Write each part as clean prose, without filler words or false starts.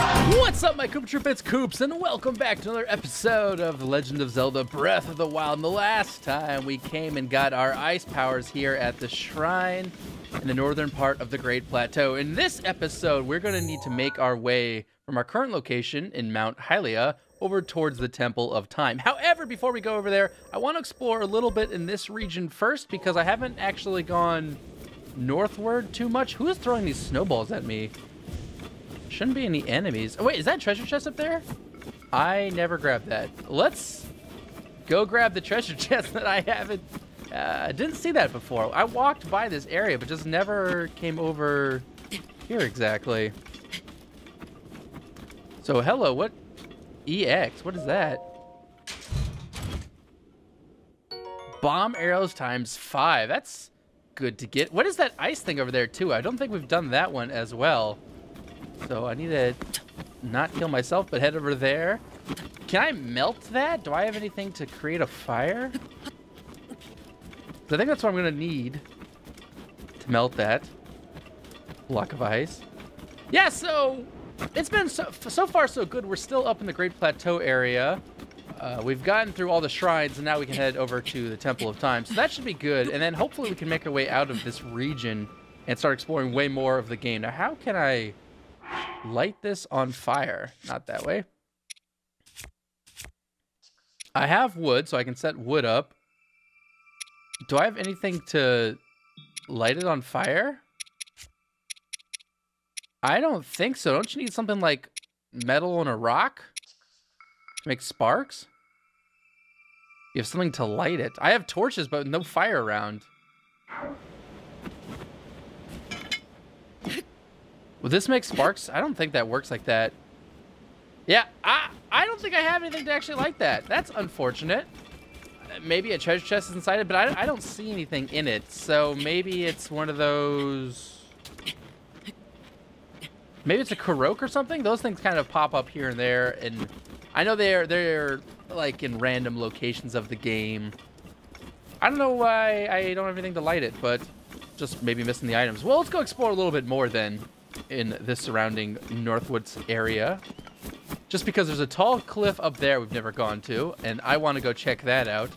What's up, my Koopa Troop? It's Koops, and welcome back to another episode of The Legend of Zelda Breath of the Wild. And the last time we came and got our ice powers here at the shrine in the northern part of the Great Plateau. In this episode, we're going to need to make our way from our current location in Mount Hylia over towards the Temple of Time. However, before we go over there, I want to explore a little bit in this region first because I haven't actually gone northward too much. Who is throwing these snowballs at me? Shouldn't be any enemies. Oh, wait, is that treasure chest up there? I never grabbed that. Let's go grab the treasure chest that I haven't... didn't see that before. I walked by this area, but just never came over here exactly. So, hello, what... EX, what is that? Bomb arrows times 5. That's good to get. What is that ice thing over there, too? I don't think we've done that one as well. So I need to not kill myself, but head over there. Can I melt that? Do I have anything to create a fire? I think that's what I'm going to need to melt that block of ice. Yeah, so it's been so far so good. We're still up in the Great Plateau area. We've gotten through all the shrines, and now we can head over to the Temple of Time. So that should be good. And then hopefully we can make our way out of this region and start exploring way more of the game. Now, how can I... light this on fire? Not that way. I have wood, so I can set wood up. Do I have anything to light it on fire? I don't think so. Don't you need something like metal and a rock to make sparks? You have something to light it. I have torches, but no fire around. Will this make sparks? I don't think that works like that. Yeah, I don't think I have anything to actually like that. That's unfortunate. Maybe a treasure chest is inside it, but I don't see anything in it. So maybe it's one of those... maybe it's a Korok or something? Those things kind of pop up here and there, and I know they're like in random locations of the game. I don't know why I don't have anything to light it, but just maybe missing the items. Well, let's go explore a little bit more then in this surrounding Northwoods area. Just because there's a tall cliff up there we've never gone to, and I want to go check that out.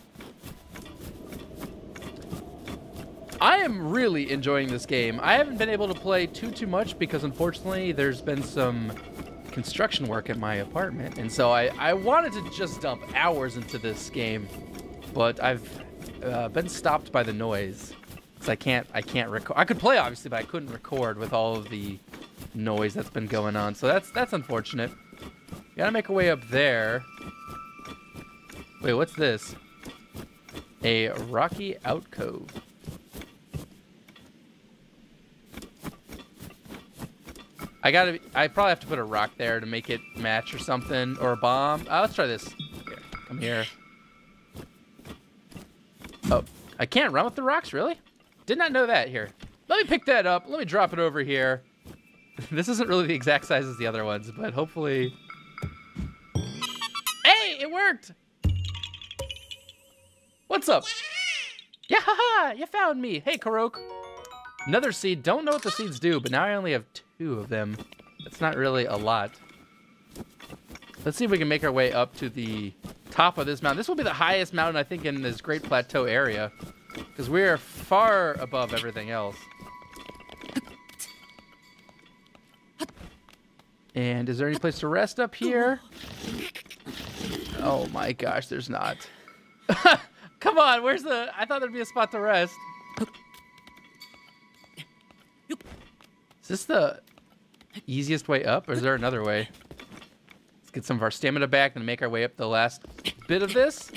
I am really enjoying this game. I haven't been able to play too much because unfortunately there's been some construction work at my apartment, and so I wanted to just dump hours into this game, but I've been stopped by the noise. I can't record. I could play obviously, but I couldn't record with all of the noise that's been going on. So that's unfortunate. Gotta make a way up there. Wait, what's this? A rocky alcove. I probably have to put a rock there to make it match or something, or a bomb. Let's try this. Here, come here. Oh, I can't run with the rocks, really? Did not know that. Here. Let me pick that up. Let me drop it over here. This isn't really the exact size as the other ones, but hopefully... hey, it worked! What's up? Yeah, haha, you found me. Hey, Korok. Another seed. Don't know what the seeds do, but now I only have 2 of them. That's not really a lot. Let's see if we can make our way up to the top of this mountain. This will be the highest mountain, I think, in this Great Plateau area. Because we're far above everything else. And is there any place to rest up here? Oh my gosh, there's not. Come on, where's the... I thought there'd be a spot to rest. Is this the easiest way up, or is there another way? Let's get some of our stamina back and make our way up the last bit of this.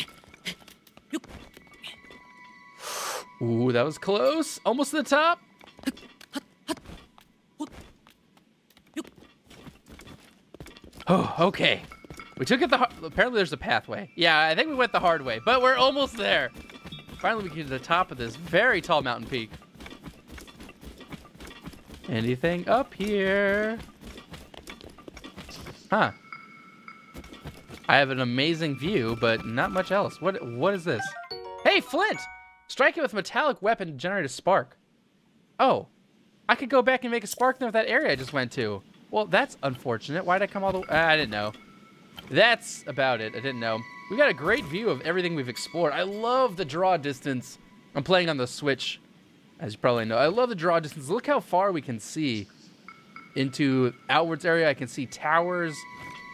Ooh, that was close. Almost to the top. Oh, okay. We took it apparently there's a pathway. Yeah, I think we went the hard way, but we're almost there. Finally, we get to the top of this very tall mountain peak. Anything up here? Huh. I have an amazing view, but not much else. What is this? Hey, Flint! Strike it with a metallic weapon to generate a spark. Oh, I could go back and make a spark there with that area I just went to. Well, that's unfortunate. Why'd I come all the way? I didn't know. That's about it. I didn't know. We got a great view of everything we've explored. I love the draw distance. I'm playing on the Switch, as you probably know. I love the draw distance. Look how far we can see into outwards area. I can see towers,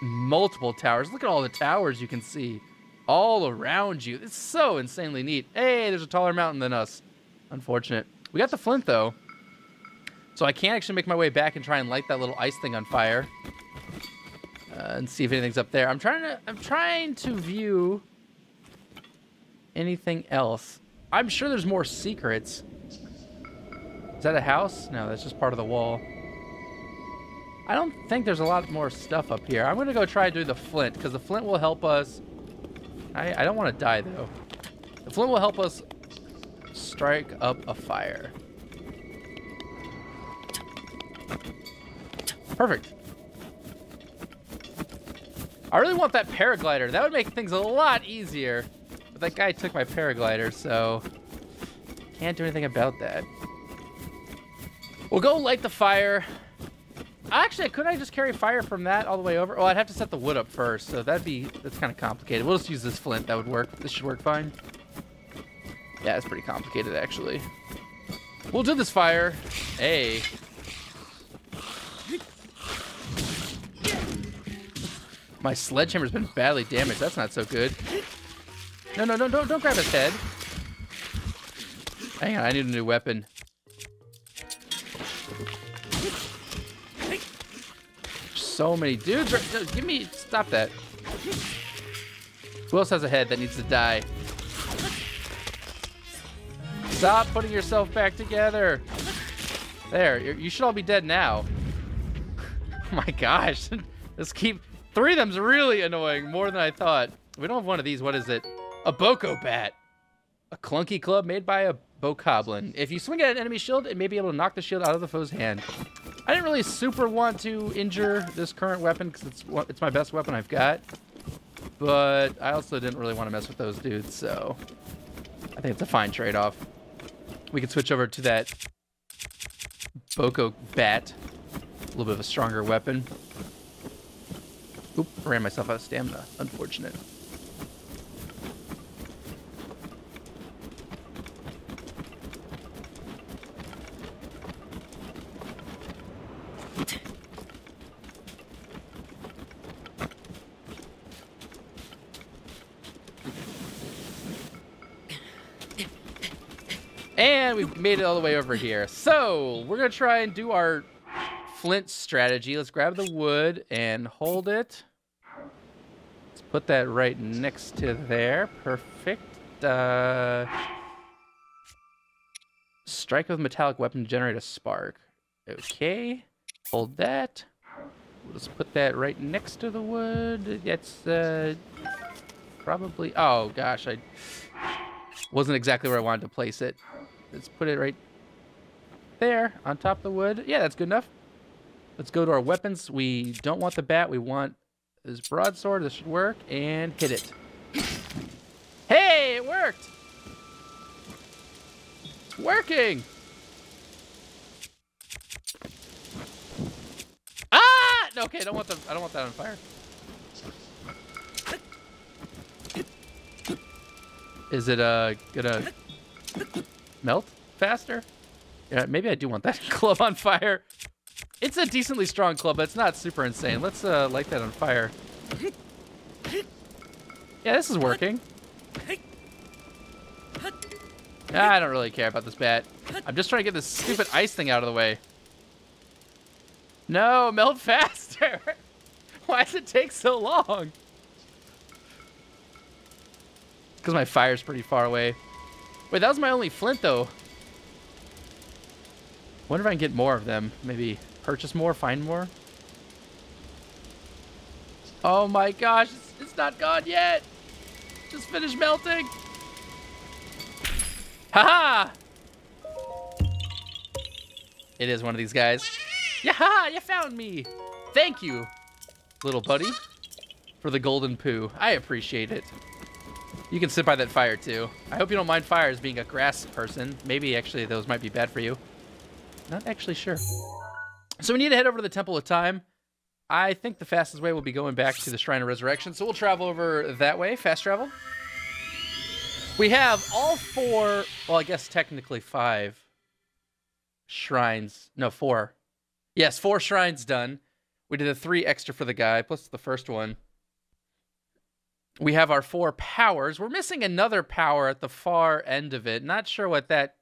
multiple towers. Look at all the towers you can see all around you. It's so insanely neat. Hey, there's a taller mountain than us. Unfortunate. We got the flint, though. So I can't actually make my way back and try and light that little ice thing on fire. And see if anything's up there. I'm trying to view anything else. I'm sure there's more secrets. Is that a house? No, that's just part of the wall. I don't think there's a lot more stuff up here. I'm gonna go try to do the flint, because the flint will help us. I don't want to die, though. The flint will help us strike up a fire. Perfect. I really want that paraglider. That would make things a lot easier. But that guy took my paraglider, so can't do anything about that. We'll go light the fire. Actually, couldn't I just carry fire from that all the way over? Oh, I'd have to set the wood up first, so that's kind of complicated. We'll just use this flint. That would work. This should work fine. Yeah, it's pretty complicated, actually. We'll do this fire. Hey. My sledgehammer's been badly damaged. That's not so good. No, don't grab his head. Hang on, I need a new weapon. So many dudes. No, give me, stop that. Who else has a head that needs to die? Stop putting yourself back together. There, you should all be dead now. Oh my gosh. Let's keep... 3 of them's really annoying, more than I thought. We don't have one of these. What is it? A Boko Bat. A clunky club made by a Bokoblin. If you swing at an enemy shield, it may be able to knock the shield out of the foe's hand. I didn't really super want to injure this current weapon because it's my best weapon I've got. But I also didn't really want to mess with those dudes, so I think it's a fine trade-off. We can switch over to that Boko Bat. A little bit of a stronger weapon. Oop, ran myself out of stamina. Unfortunate. And we've made it all the way over here. So, we're going to try and do our flint strategy. Let's grab the wood and hold it. Let's put that right next to there. Perfect. Strike with metallic weapon to generate a spark. Okay. Hold that. We'll just put that right next to the wood. That's probably... Oh, gosh. I wasn't exactly where I wanted to place it. Let's put it right there on top of the wood. Yeah, that's good enough. Let's go to our weapons. We don't want the bat. We want this broadsword. This should work. And hit it. Hey, it worked. It's working. Ah! Okay, I don't want that on fire. Is it gonna melt faster? Yeah, maybe I do want that club on fire. It's a decently strong club, but it's not super insane. Let's light that on fire. Yeah, this is working. I don't really care about this bat. I'm just trying to get this stupid ice thing out of the way. No, melt faster. Why does it take so long? Because my fire's pretty far away. Wait, that was my only flint, though. Wonder if I can get more of them. Maybe purchase more, find more. Oh my gosh, it's not gone yet. Just finished melting. Haha! It is one of these guys. Yaha! You found me! Thank you, little buddy, for the golden poo. I appreciate it. You can sit by that fire, too. I hope you don't mind fires being a grass person. Maybe, actually, those might be bad for you. Not actually sure. So we need to head over to the Temple of Time. I think the fastest way will be going back to the Shrine of Resurrection, so we'll travel over that way, fast travel. We have all 4, well, I guess technically 5 shrines. No, 4. Yes, 4 shrines done. We did the 3 extra for the guy, plus the first one. We have our 4 powers. We're missing another power at the far end of it. Not sure what that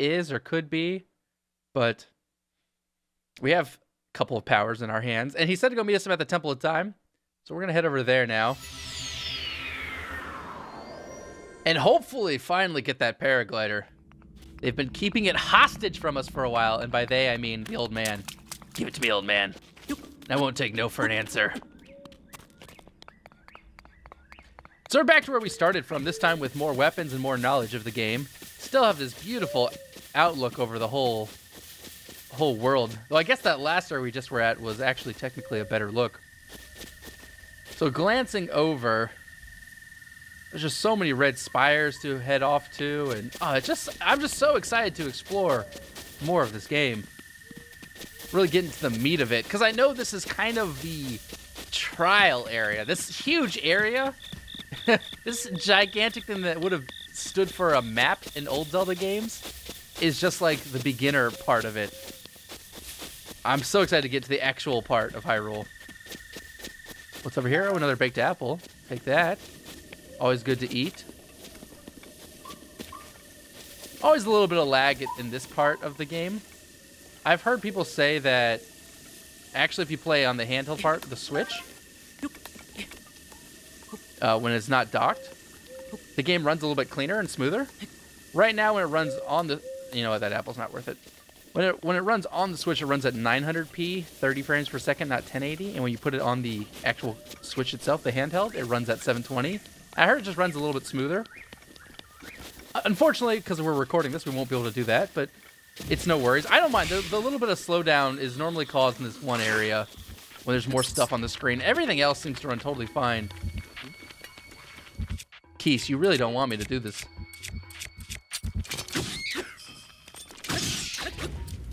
is or could be, but we have a couple of powers in our hands. And he said to go meet us at the Temple of Time, so we're going to head over there now. And hopefully finally get that paraglider. They've been keeping it hostage from us for a while, and by they, I mean the old man. Give it to me, old man. I won't take no for an answer. So we're back to where we started from, this time with more weapons and more knowledge of the game. Still have this beautiful outlook over the whole world. Though I guess that last area we just were at was actually technically a better look. So glancing over, there's just so many red spires to head off to, and I'm just so excited to explore more of this game. Really get into the meat of it, because I know this is kind of the trial area. This huge area, this gigantic thing that would have stood for a map in old Zelda games, is just like the beginner part of it. I'm so excited to get to the actual part of Hyrule. What's over here? Oh, another baked apple. Take that. Always good to eat. Always a little bit of lag in this part of the game. I've heard people say that actually if you play on the handheld part, the Switch, when it's not docked, the game runs a little bit cleaner and smoother. Right now when it runs on the... You know what, that apple's not worth it. When it runs on the Switch, it runs at 900p, 30 frames per second, not 1080. And when you put it on the actual Switch itself, the handheld, it runs at 720. I heard it just runs a little bit smoother. Unfortunately, because we're recording this, we won't be able to do that, but it's no worries. I don't mind. The little bit of slowdown is normally caused in this one area when there's more stuff on the screen. Everything else seems to run totally fine. Keese, you really don't want me to do this.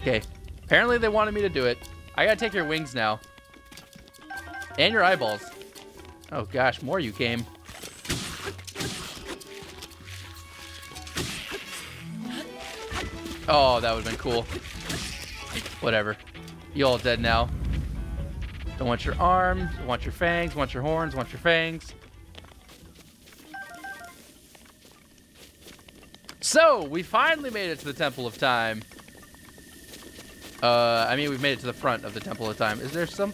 Okay. Apparently they wanted me to do it. I gotta take your wings now. And your eyeballs. Oh gosh, more you came. Oh, that would've been cool. Whatever. You all dead now. Don't want your arms, don't want your fangs, want your horns, want your fangs. So, we finally made it to the Temple of Time. I mean, we've made it to the front of the Temple of Time. Is there some...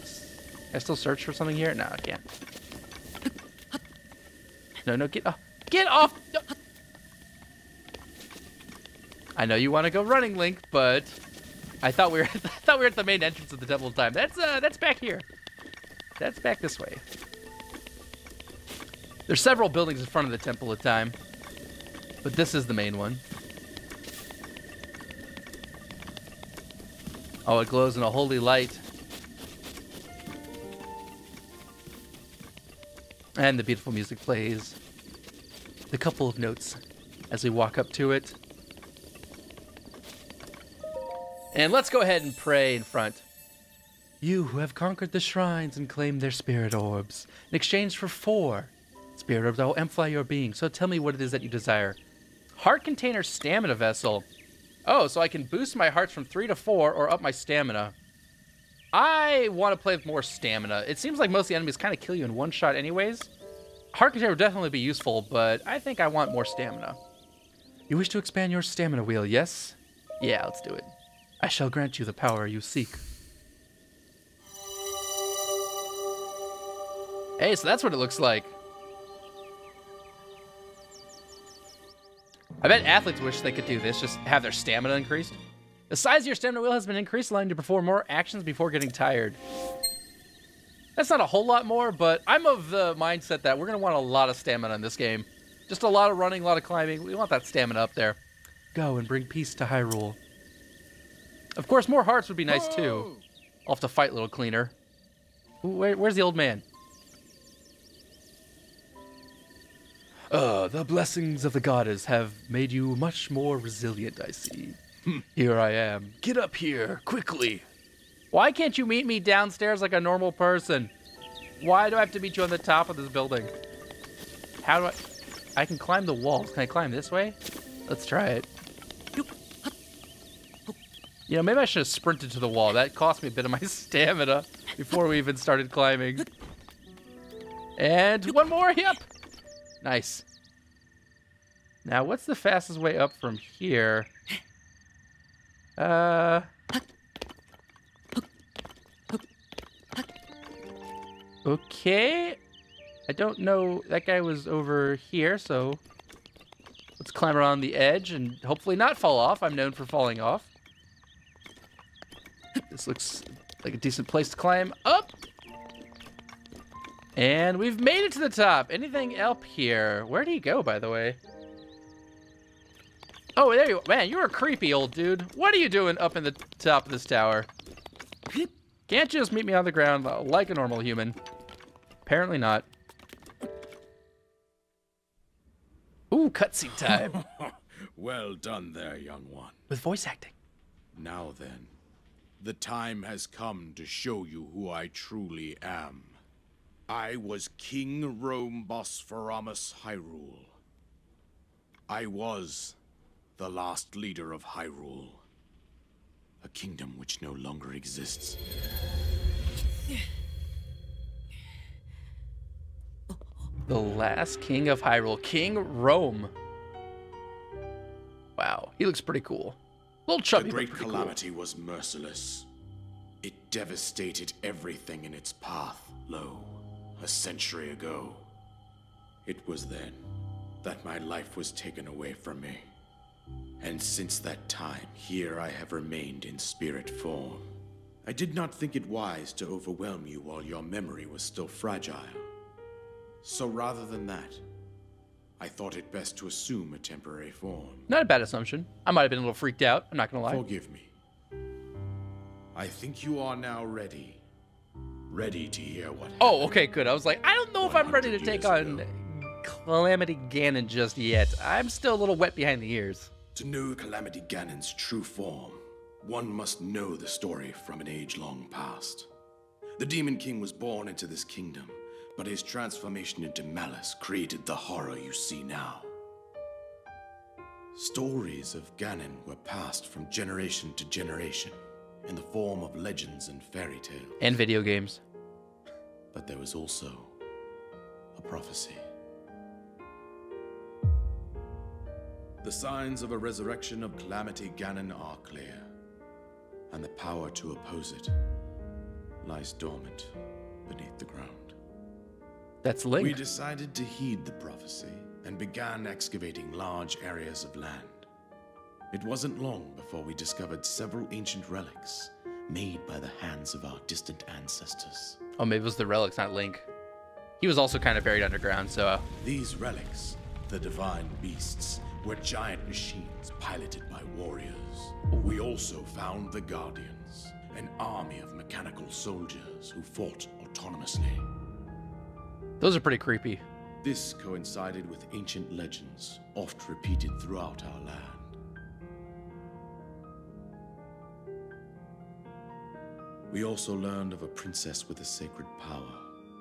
I still search for something here? No, I can't. No, get off. Get off! No. I know you want to go running, Link, but I thought we were at the main entrance of the Temple of Time. That's back here. That's back this way. There's several buildings in front of the Temple of Time, but this is the main one. Oh, it glows in a holy light. And the beautiful music plays. The couple of notes as we walk up to it. And let's go ahead and pray in front. You who have conquered the shrines and claimed their spirit orbs, in exchange for 4 spirit orbs, I will amplify your being. So tell me what it is that you desire. Heart container stamina vessel. Oh, so I can boost my hearts from 3 to 4 or up my stamina. I want to play with more stamina. It seems like most of the enemies kind of kill you in one shot anyways. Heart container would definitely be useful, but I think I want more stamina. You wish to expand your stamina wheel, yes? Yeah, let's do it. I shall grant you the power you seek. Hey, so that's what it looks like. I bet athletes wish they could do this, just have their stamina increased. The size of your stamina wheel has been increased, allowing you to perform more actions before getting tired. That's not a whole lot more, but I'm of the mindset that we're going to want a lot of stamina in this game. Just a lot of running, a lot of climbing. We want that stamina up there. Go and bring peace to Hyrule. Of course, more hearts would be nice, too. I'll have to fight a little cleaner. Where's the old man? The blessings of the goddess have made you much more resilient, I see. Here I am. Get up here, quickly. Why can't you meet me downstairs like a normal person? Why do I have to meet you on the top of this building? How do I can climb the walls. Can I climb this way? Let's try it. You know, maybe I should have sprinted to the wall. That cost me a bit of my stamina before we even started climbing. And one more, yep. Nice. Now, what's the fastest way up from here? Okay. I don't know. That guy was over here, so let's climb around the edge and hopefully not fall off. I'm known for falling off. This looks like a decent place to climb up. And we've made it to the top. Anything up here? Where do you go, by the way? Oh, there you are. Man, you're a creepy old dude. What are you doing up in the top of this tower? Can't you just meet me on the ground like a normal human? Apparently not. Ooh, cutscene time. Well done there, young one. With voice acting. Now then, the time has come to show you who I truly am. I was King Rhoam Bosphoramus Hyrule. I was the last leader of Hyrule, a kingdom which no longer exists. The last king of Hyrule, King Rhoam. Wow, he looks pretty cool. A little chubby, The great but pretty calamity was merciless. It devastated everything in its path, lo, a century ago. It was then that my life was taken away from me. And since that time, here I have remained in spirit form. I did not think it wise to overwhelm you while your memory was still fragile. So rather than that, I thought it best to assume a temporary form. Not a bad assumption. I might have been a little freaked out. I'm not gonna lie. Forgive me. I think you are now ready. Ready to hear what Oh, happened. okay, good. I was like, I don't know if I'm ready to 100 take years on ago. Calamity Ganon just yet. I'm still a little wet behind the ears. To know Calamity Ganon's true form, one must know the story from an age-long past. The Demon King was born into this kingdom, but his transformation into malice created the horror you see now. Stories of Ganon were passed from generation to generation in the form of legends and fairy tales. And video games. But there was also a prophecy. The signs of a resurrection of Calamity Ganon are clear, and the power to oppose it lies dormant beneath the ground. That's Link. We decided to heed the prophecy and began excavating large areas of land. It wasn't long before we discovered several ancient relics made by the hands of our distant ancestors. Oh, maybe it was the relics, not Link. He was also kind of buried underground, so... These relics, the divine beasts, were giant machines piloted by warriors. We also found the Guardians, an army of mechanical soldiers who fought autonomously. Those are pretty creepy. This coincided with ancient legends, oft repeated throughout our land. We also learned of a princess with a sacred power,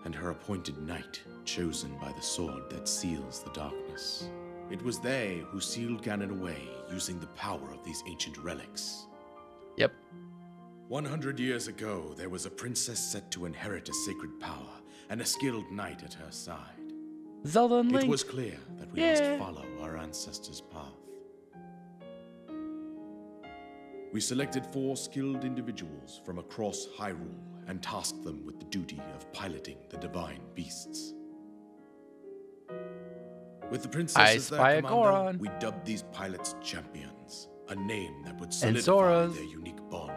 and her appointed knight, chosen by the sword that seals the darkness. It was they who sealed Ganon away using the power of these ancient relics. Yep. 100 years ago, there was a princess set to inherit a sacred power and a skilled knight at her side. Zelda and Link. It was clear that we must follow our ancestors' path. We selected 4 skilled individuals from across Hyrule and tasked them with the duty of piloting the divine beasts. With the princess as their commander, Goron. we dubbed these pilots champions, a name that would And solidify Zoras. their unique bond.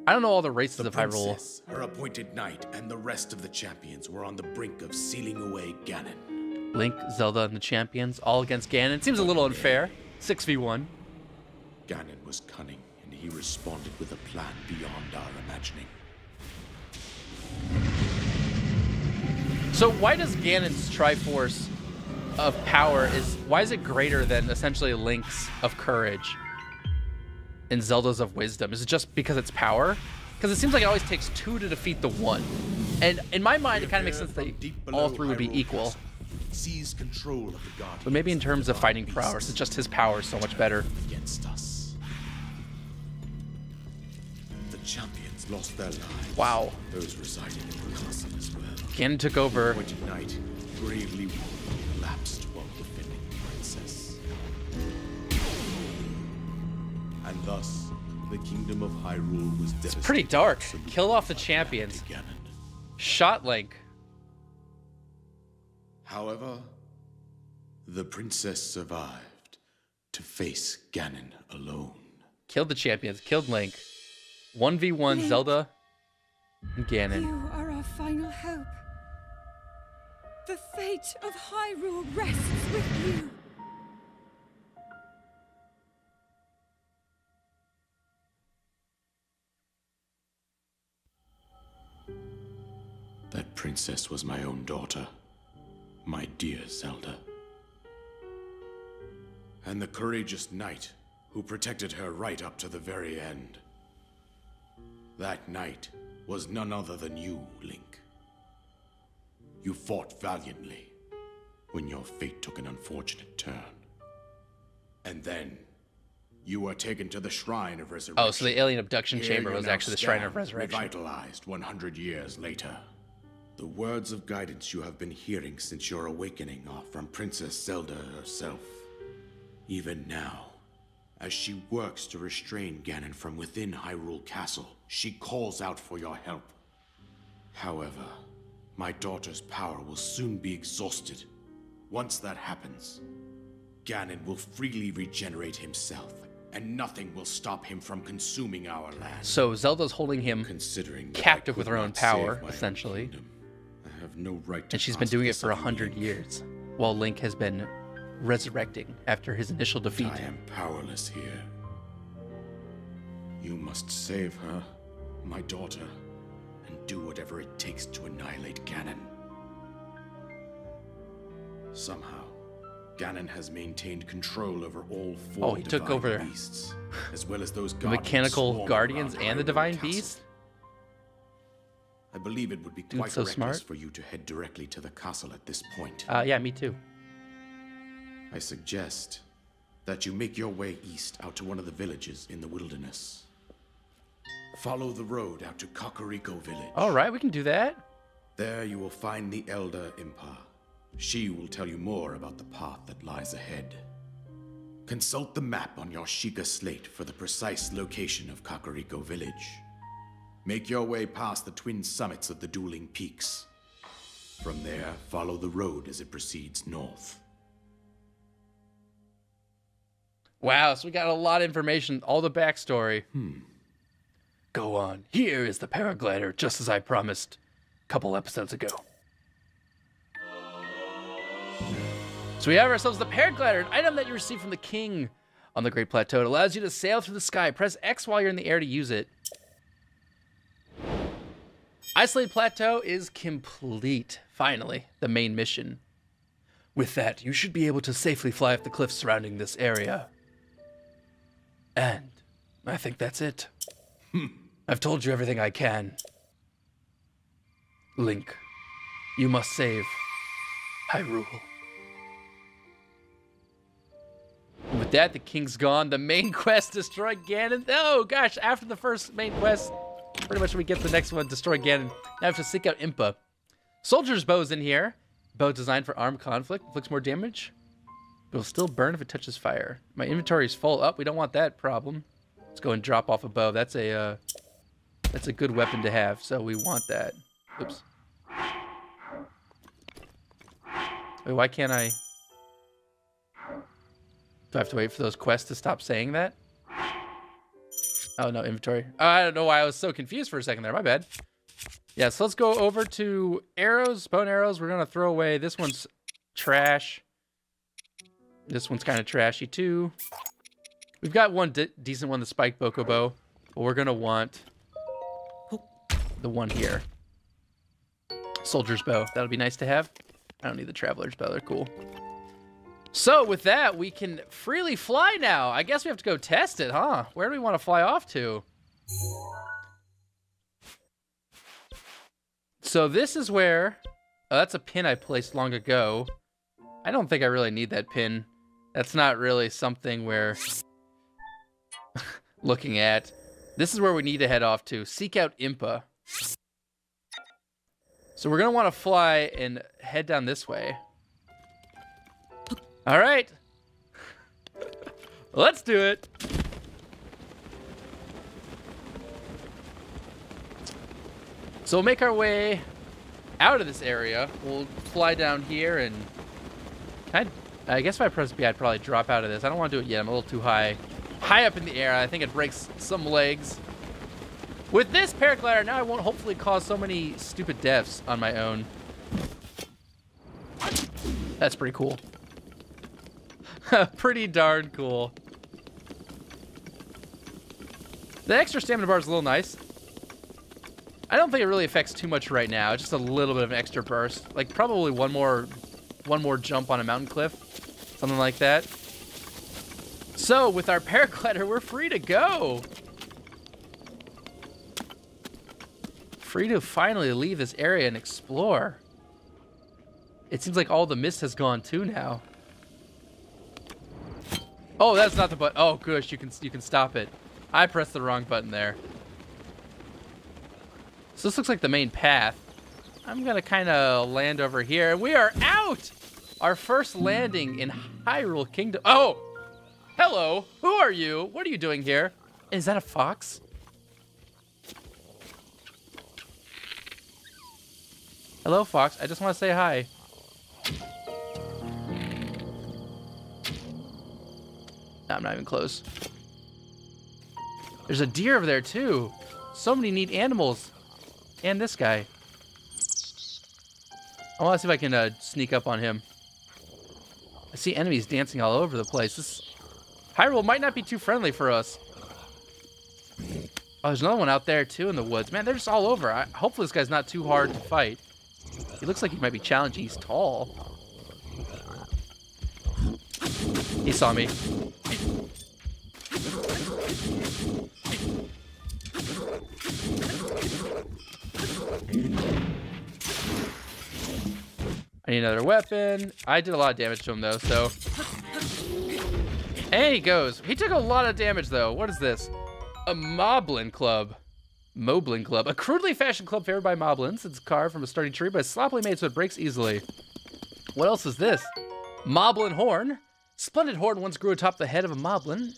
I don't know all the races The of Hyrule. princess, her appointed knight, and the rest of the champions were on the brink of sealing away Ganon. Link, Zelda, and the champions, all against Ganon. Seems a little unfair. 6v1. Ganon was cunning, and he responded with a plan beyond our imagining. So why does Ganon's Triforce of power why is it greater than essentially Link's of courage? in Zelda's of Wisdom? Is it just because it's power? Because it seems like it always takes 2 to defeat the 1. And in my mind, it kind of makes sense that all 3 would be equal. Seize control of the Guardians. But maybe in terms of fighting prowess, it's just his power is so much better. Against us. The champions lost their lives. Wow. Those residing in the castle as well. Ganon took over. The Appointed Knight bravely collapsed while defending the princess. And thus, the kingdom of Hyrule was devastated. Pretty dark. Killed off the champions. Shot Link. However, the princess survived to face Ganon alone. Killed the champions. Killed Link. 1v1 Link. Zelda and Ganon. You are our final hope. The fate of Hyrule rests with you. That princess was my own daughter, my dear Zelda. And the courageous knight who protected her right up to the very end. That knight was none other than you, Link. You fought valiantly when your fate took an unfortunate turn. And then you were taken to the Shrine of Resurrection. Oh, so the alien abduction Here chamber you was now actually the Shrine of stand, Resurrection. Revitalized 100 years later. The words of guidance you have been hearing since your awakening are from Princess Zelda herself. Even now, as she works to restrain Ganon from within Hyrule Castle, she calls out for your help. However, my daughter's power will soon be exhausted. Once that happens, Ganon will freely regenerate himself, and nothing will stop him from consuming our land. So Zelda's holding him Considering that captive I with could her own not save power, my own essentially. kingdom, I have no right to And she's been ask doing it this for of you, 100 Link. years, while Link has been resurrecting after his initial defeat. I am powerless here. You must save her, my daughter, and do whatever it takes to annihilate Ganon. Somehow, Ganon has maintained control over all 4 he took divine over beasts, as well as those The guardians mechanical swarming guardians around and the Hyrule divine Castle. beast? I believe it would be Dude, quite so reckless smart. for you to head directly to the castle at this point. Yeah, me too. I suggest that you make your way east out to one of the villages in the wilderness. Follow the road out to Kakariko Village. All right, we can do that. There you will find the Elder Impa. She will tell you more about the path that lies ahead. Consult the map on your Sheikah slate for the precise location of Kakariko Village. Make your way past the twin summits of the dueling peaks. From there, follow the road as it proceeds north. Wow, so we got a lot of information, all the backstory. Go on. Here is the paraglider, just as I promised a couple episodes ago. So we have ourselves the paraglider, an item that you receive from the king on the Great Plateau. It allows you to sail through the sky. Press X while you're in the air to use it. Isolated Plateau is complete. Finally, the main mission. With that, you should be able to safely fly up the cliffs surrounding this area. And I think that's it. I've told you everything I can. Link, you must save Hyrule. And with that, the king's gone. The main quest, destroy Ganon. Oh gosh, after the first main quest, pretty much we get the next one, destroy Ganon. Now we have to seek out Impa. Soldier's bow's in here. Bow designed for armed conflict. Inflicts more damage, but will still burn if it touches fire. My inventory is full. Up, we don't want that problem. Let's go and drop off a bow. That's a good weapon to have, so we want that. Oops. Wait, why can't I? Do I have to wait for those quests to stop saying that? Oh, no, inventory. Oh, I don't know why I was so confused for a second there. My bad. Yeah, so let's go over to arrows, bow and arrows. We're going to throw away. This one's trash. This one's kind of trashy, too. We've got one decent one, the Spike Boko Bow. But we're going to want the one here. Soldier's Bow. That'll be nice to have. I don't need the Traveler's Bow. They're cool. So with that, we can freely fly now. I guess we have to go test it, huh? Where do we want to fly off to? So this is where... Oh, that's a pin I placed long ago. I don't think I really need that pin. That's not really something we're looking at. This is where we need to head off to. Seek out Impa. So we're going to want to fly and head down this way. All right. Let's do it. So we'll make our way out of this area. We'll fly down here and... I guess if I press B, I'd probably drop out of this. I don't want to do it yet. I'm a little too high. High up in the air. I think it breaks some legs. With this paraglider, now I won't hopefully cause so many stupid deaths on my own. That's pretty cool. Pretty darn cool. The extra stamina bar is a little nice. I don't think it really affects too much right now. Just a little bit of an extra burst. Like probably one more jump on a mountain cliff. Something like that. So with our paraglider, we're free to go. Free to finally leave this area and explore. It seems like all the mist has gone too now. Oh, that's not the button. Oh, gosh, you can stop it. I pressed the wrong button there. So this looks like the main path. I'm gonna kind of land over here. We are out! Our first landing in Hyrule Kingdom. Oh! Hello! Who are you? What are you doing here? Is that a fox? Hello, fox. I just want to say hi. No, I'm not even close. There's a deer over there, too. So many neat animals. And this guy. I want to see if I can sneak up on him. I see enemies dancing all over the place. This Hyrule might not be too friendly for us. Oh, there's another one out there, too, in the woods. Man, they're just all over. Hopefully this guy's not too hard to fight. He looks like he might be challenging. He's tall. He saw me. I need another weapon. I did a lot of damage to him, though, so... And he goes. He took a lot of damage, though. What is this? A Moblin Club. Moblin Club. A crudely fashioned club favored by Moblins. It's carved from a sturdy tree, but it's sloppily made so it breaks easily. What else is this? Moblin Horn. Splendid horn once grew atop the head of a Moblin.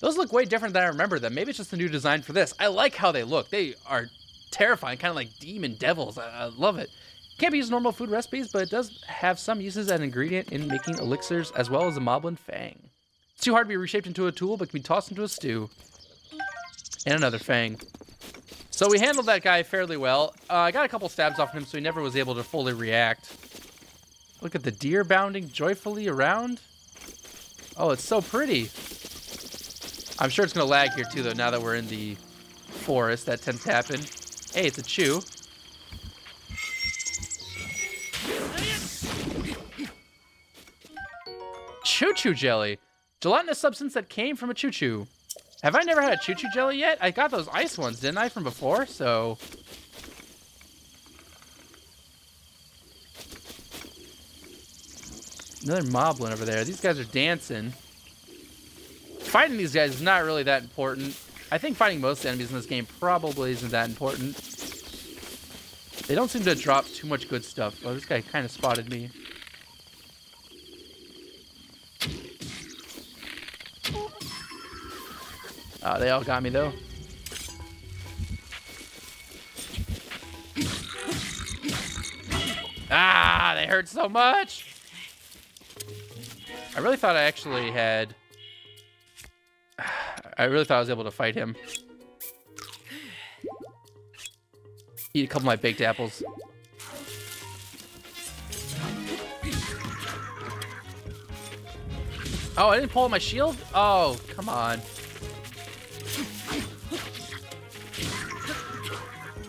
Those look way different than I remember them. Maybe it's just a new design for this. I like how they look. They are terrifying, kind of like demon devils. I love it. Can't be used in normal food recipes, but it does have some uses as an ingredient in making elixirs, as well as a Moblin Fang. It's too hard to be reshaped into a tool, but can be tossed into a stew. And another Fang. So we handled that guy fairly well. I got a couple stabs off him, so he never was able to fully react. Look at the deer bounding joyfully around. Oh, it's so pretty. I'm sure it's going to lag here, too, though, now that we're in the forest. That tends to happen. Hey, it's a chew. Choo-choo jelly. Gelatinous substance that came from a choo-choo. Have I never had a choo-choo jelly yet? I got those ice ones, didn't I, from before? So... Another Moblin over there. These guys are dancing. Fighting these guys is not really that important. I think fighting most enemies in this game probably isn't that important. They don't seem to drop too much good stuff. Oh, this guy kind of spotted me. Oh, they all got me, though. Ah, they hurt so much. I really thought I actually had... I really thought I was able to fight him. Eat a couple of my baked apples. Oh, I didn't pull out my shield? Oh, come on.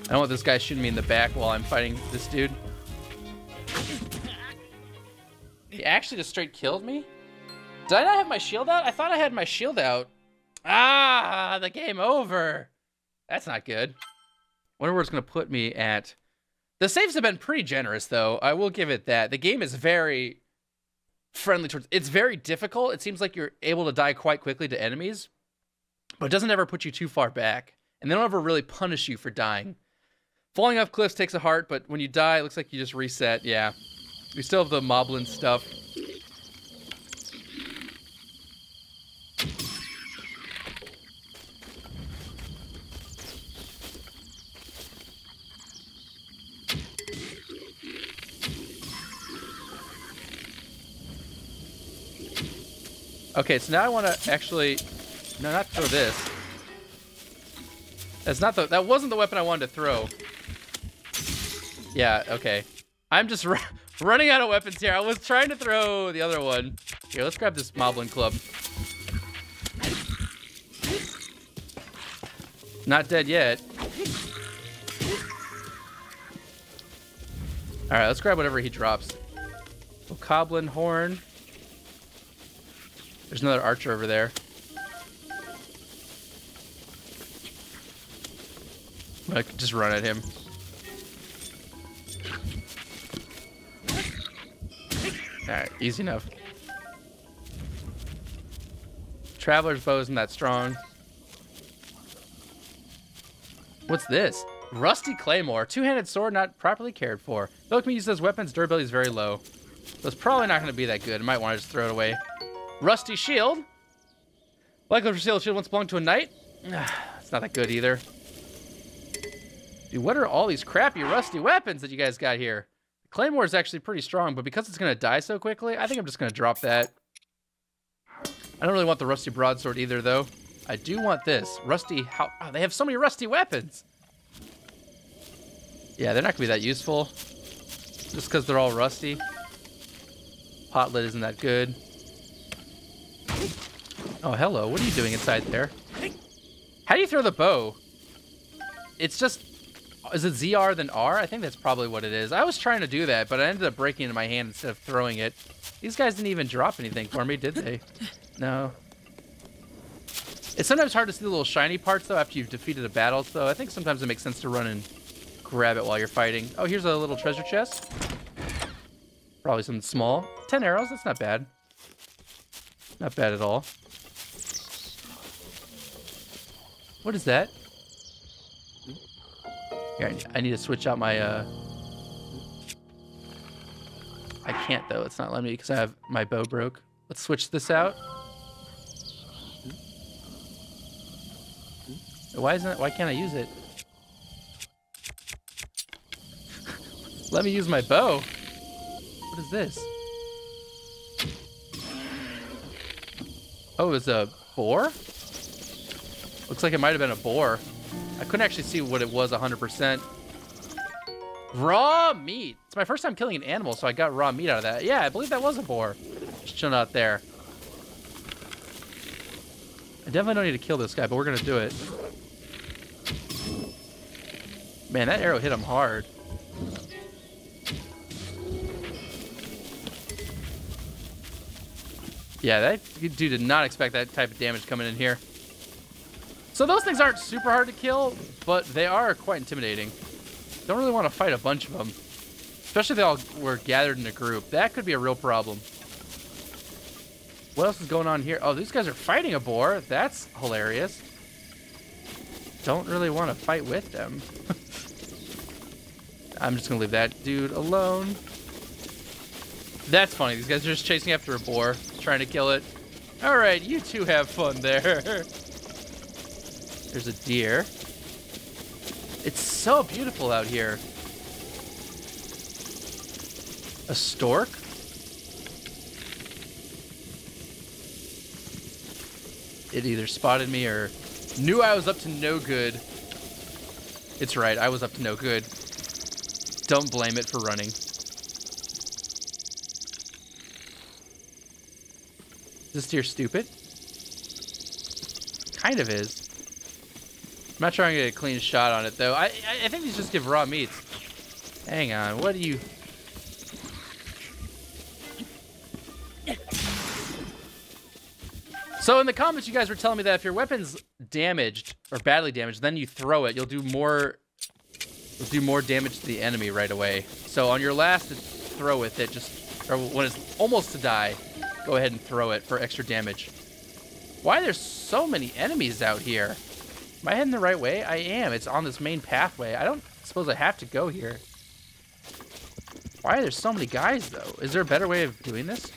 I don't want this guy shooting me in the back while I'm fighting this dude. He actually just straight killed me? Did I not have my shield out? I thought I had my shield out. Ah, the game over. That's not good. Wonder where it's going to put me at. The saves have been pretty generous, though. I will give it that. The game is very friendly towards... It's very difficult. It seems like you're able to die quite quickly to enemies, but it doesn't ever put you too far back. And they don't ever really punish you for dying. Falling off cliffs takes a heart, but when you die, it looks like you just reset. Yeah. We still have the moblin stuff. Okay, so now I want to actually... No, not throw this. That's not the... That wasn't the weapon I wanted to throw. Yeah, okay. I'm just running out of weapons here. I was trying to throw the other one. Here, let's grab this Moblin Club. Not dead yet. Alright, let's grab whatever he drops. Bokoblin Horn. There's another archer over there. I could just run at him. Alright, easy enough. Traveler's bow isn't that strong. What's this? Rusty Claymore. Two-handed sword not properly cared for. Though it can be used as weapons, durability is very low. So it's probably not going to be that good. I might want to just throw it away. Rusty Shield. Likely for shield once belonged to a knight. It's not that good either. Dude, what are all these crappy rusty weapons that you guys got here? Claymore is actually pretty strong, but because it's going to die so quickly, I think I'm just going to drop that. I don't really want the rusty broadsword either, though. I do want this. Rusty... Oh, they have so many rusty weapons! Yeah, they're not going to be that useful. Just because they're all rusty. Pot lid isn't that good. Oh, hello. What are you doing inside there? How do you throw the bow? It's just... Is it ZR then R? I think that's probably what it is. I was trying to do that, but I ended up breaking it in my hand instead of throwing it. These guys didn't even drop anything for me, did they? No. It's sometimes hard to see the little shiny parts, though, after you've defeated a battle, so I think sometimes it makes sense to run and grab it while you're fighting. Oh, here's a little treasure chest. Probably something small. 10 arrows, that's not bad. Not bad at all. What is that? Here, I need to switch out my, I can't, though. It's not letting me because I have my bow broke. Let's switch this out. Why can't I use it? Let me use my bow. What is this? Oh, it was a boar? Looks like it might have been a boar. I couldn't actually see what it was 100%. Raw meat. It's my first time killing an animal, so I got raw meat out of that. Yeah, I believe that was a boar. Just chilling out there. I definitely don't need to kill this guy, but we're going to do it. Man, that arrow hit him hard. Yeah, that dude did not expect that type of damage coming in here. So those things aren't super hard to kill, but they are quite intimidating. Don't really want to fight a bunch of them. Especially if they all were gathered in a group. That could be a real problem. What else is going on here? Oh, these guys are fighting a boar. That's hilarious. Don't really want to fight with them. I'm just going to leave that dude alone. That's funny. These guys are just chasing after a boar, trying to kill it. All right, you two have fun there. There's a deer. It's so beautiful out here. A stork? It either spotted me or knew I was up to no good. It's right, I was up to no good. Don't blame it for running. Is this deer stupid? Kind of is. I'm not trying to get a clean shot on it, though. I think these just give raw meats. Hang on, what do you... So in the comments, you guys were telling me that if your weapon's damaged or badly damaged, then you throw it, you'll do more damage to the enemy right away. So on your last throw with it, or when it's almost to die, go ahead and throw it for extra damage. Why are there so many enemies out here? Am I heading the right way? I am. It's on this main pathway. I don't suppose I have to go here. Why are there so many guys, though? Is there a better way of doing this?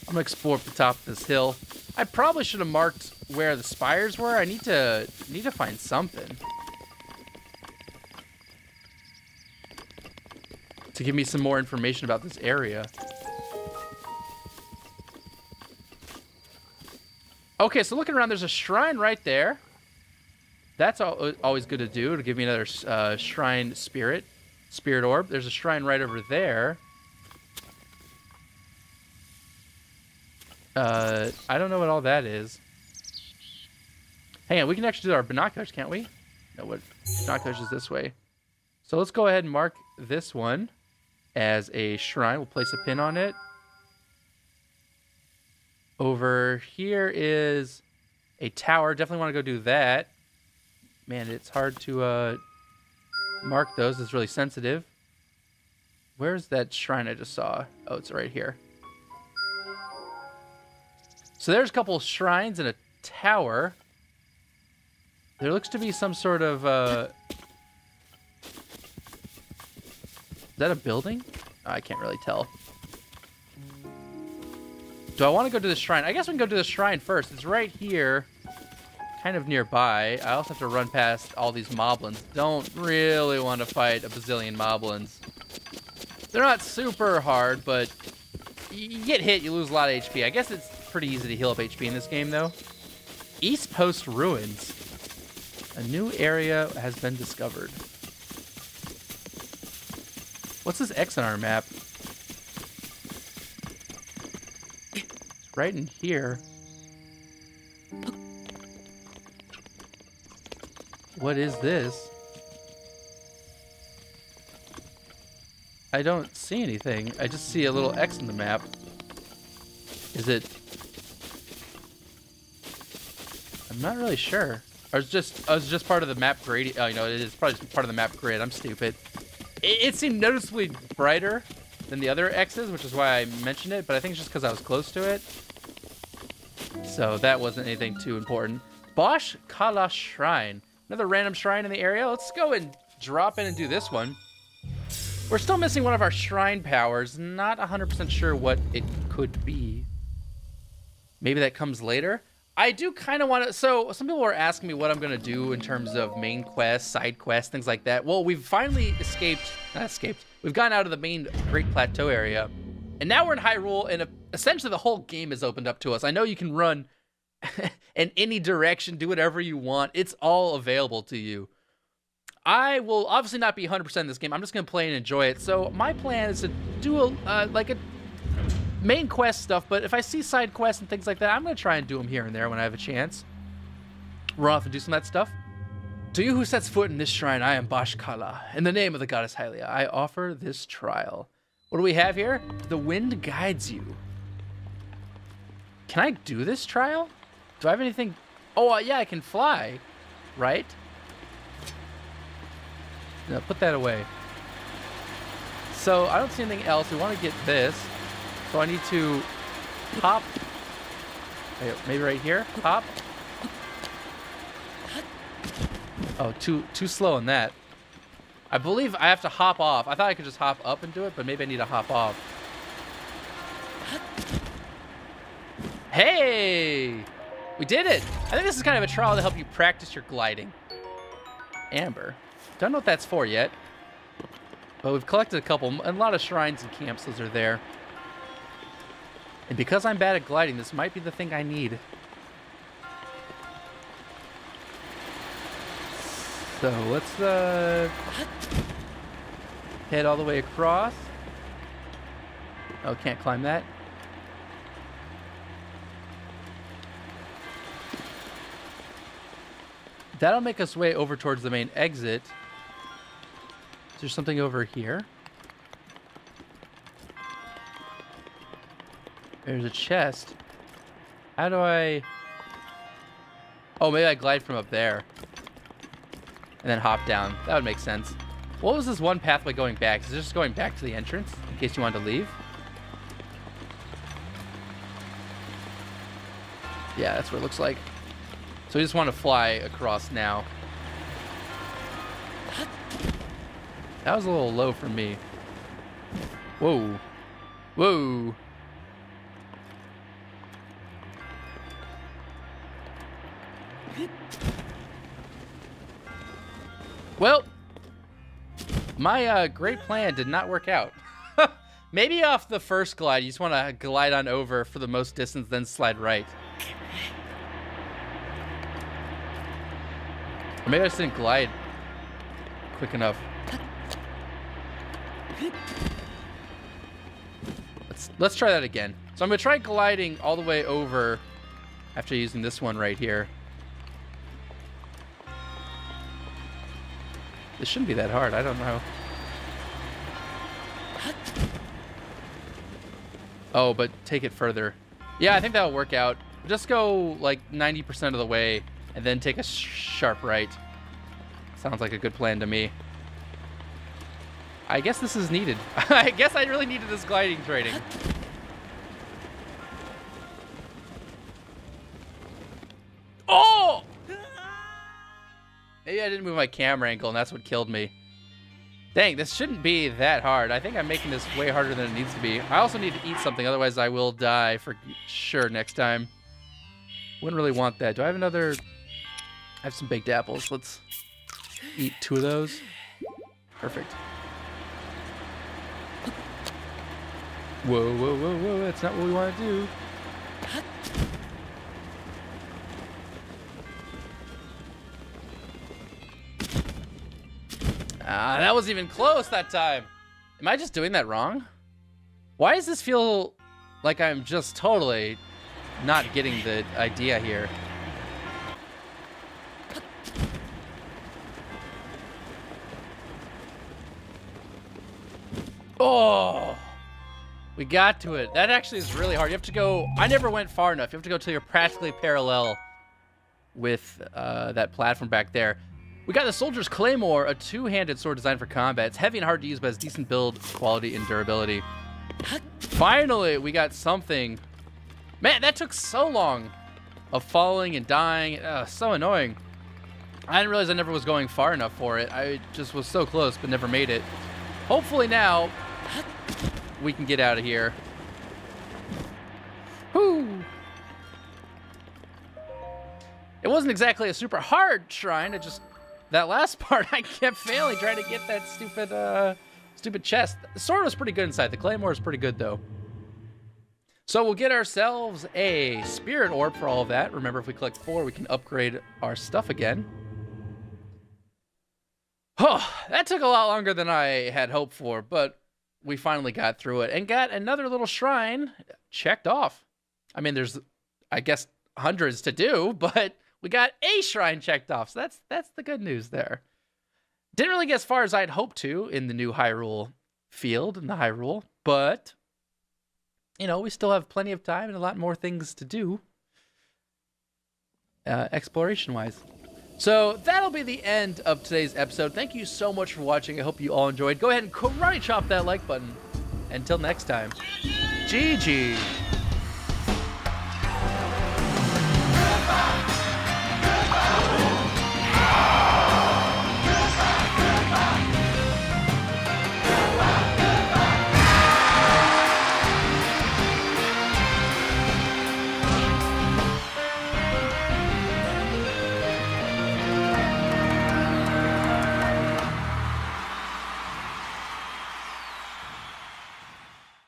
I'm gonna explore up the top of this hill. I probably should have marked where the spires were. I need to find something to give me some more information about this area. Okay, so looking around, there's a shrine right there. That's always good to do, to give me another shrine spirit orb. There's a shrine right over there. I don't know what all that is. Hang on, we can actually do our binoculars, can't we? No, what binoculars is this way. So let's go ahead and mark this one as a shrine. We'll place a pin on it. Over here is a tower. Definitely want to go do that. Man, it's hard to mark those. It's really sensitive. Where's that shrine I just saw? Oh, it's right here. So there's a couple of shrines and a tower. There looks to be some sort of... Is that a building? Oh, I can't really tell. Do I want to go to the shrine? I guess we can go to the shrine first. It's right here, kind of nearby. I also have to run past all these moblins. Don't really want to fight a bazillion moblins. They're not super hard, but you get hit, you lose a lot of HP. I guess it's pretty easy to heal up HP in this game, though. East Post Ruins. A new area has been discovered. What's this X on our map? It's right in here. What is this? I don't see anything. I just see a little X on the map. Is it... I'm not really sure. I was just part of the map gradient. Oh, you know, it is probably just part of the map grid. I'm stupid. It seemed noticeably brighter than the other X's, which is why I mentioned it, but I think it's just because I was close to it. So that wasn't anything too important. Bosch Kala Shrine. Another random shrine in the area. Let's go and drop in and do this one. We're still missing one of our shrine powers. Not 100% sure what it could be. Maybe that comes later. I do kind of want to... So, some people are asking me what I'm going to do in terms of main quests, side quests, things like that. Well, we've finally escaped... Not escaped. We've gotten out of the main Great Plateau area. And now we're in Hyrule, and essentially the whole game is opened up to us. I know you can run in any direction, do whatever you want. It's all available to you. I will obviously not be 100% in this game. I'm just going to play and enjoy it. So, my plan is to do like a main quest stuff, but if I see side quests and things like that, I'm going to try and do them here and there when I have a chance. Run off and do some of that stuff. To you who sets foot in this shrine, I am Bosch Kala. In the name of the goddess Hylia, I offer this trial. What do we have here? The wind guides you. Can I do this trial? Do I have anything? Oh, yeah, I can fly, right? No, put that away. So, I don't see anything else. We want to get this. So I need to hop. Maybe right here. Hop. Oh, too slow on that. I believe I have to hop off. I thought I could just hop up and do it, but maybe I need to hop off. Hey! We did it! I think this is kind of a trial to help you practice your gliding. Amber. Don't know what that's for yet. But we've collected a couple, and a lot of shrines and camps, those are there. And because I'm bad at gliding, this might be the thing I need. So let's head all the way across. Oh, can't climb that. That'll make us way over towards the main exit. Is there something over here? There's a chest. How do I... Oh, maybe I glide from up there. And then hop down. That would make sense. What was this one pathway going back? Is it just going back to the entrance? In case you wanted to leave? Yeah, that's what it looks like. So we just want to fly across now. That was a little low for me. Whoa. Whoa. Well, my great plan did not work out. Maybe off the first glide, you just want to glide on over for the most distance, then slide right. Or maybe I just didn't glide quick enough. Let's try that again. So I'm going to try gliding all the way over after using this one right here. This shouldn't be that hard. I don't know. Oh, but take it further. Yeah, I think that'll work out. Just go like 90% of the way and then take a sharp right. Sounds like a good plan to me. I guess this is needed. I guess I really needed this gliding training. Oh! Maybe I didn't move my camera angle and that's what killed me. Dang, this shouldn't be that hard. I think I'm making this way harder than it needs to be. I also need to eat something, otherwise I will die for sure next time. Wouldn't really want that. Do I have another... I have some baked apples. Let's eat 2 of those. Perfect. Whoa, whoa, whoa, whoa. That's not what we want to do. Ah, that wasn't even close that time. Am I just doing that wrong? Why does this feel like I'm just totally not getting the idea here? Oh, we got to it. That actually is really hard. You have to go, I never went far enough. You have to go till you're practically parallel with that platform back there. We got the Soldier's Claymore, a 2-handed sword designed for combat. It's heavy and hard to use, but has decent build quality and durability. Finally, we got something. Man, that took so long of falling and dying. So annoying. I didn't realize I never was going far enough for it. I just was so close, but never made it. Hopefully now, we can get out of here. Whew. It wasn't exactly a super hard shrine. It just... That last part, I kept failing trying to get that stupid chest. The sword was pretty good inside. The claymore is pretty good, though. So we'll get ourselves a spirit orb for all of that. Remember, if we collect 4, we can upgrade our stuff again. Oh, that took a lot longer than I had hoped for, but we finally got through it and got another little shrine checked off. I mean, there's, I guess, hundreds to do, but... We got a shrine checked off, so that's the good news there. Didn't really get as far as I'd hoped to in the new Hyrule field, in the Hyrule, but, you know, we still have plenty of time and a lot more things to do, exploration-wise. So that'll be the end of today's episode. Thank you so much for watching. I hope you all enjoyed. Go ahead and karate chop that like button. Until next time, GG.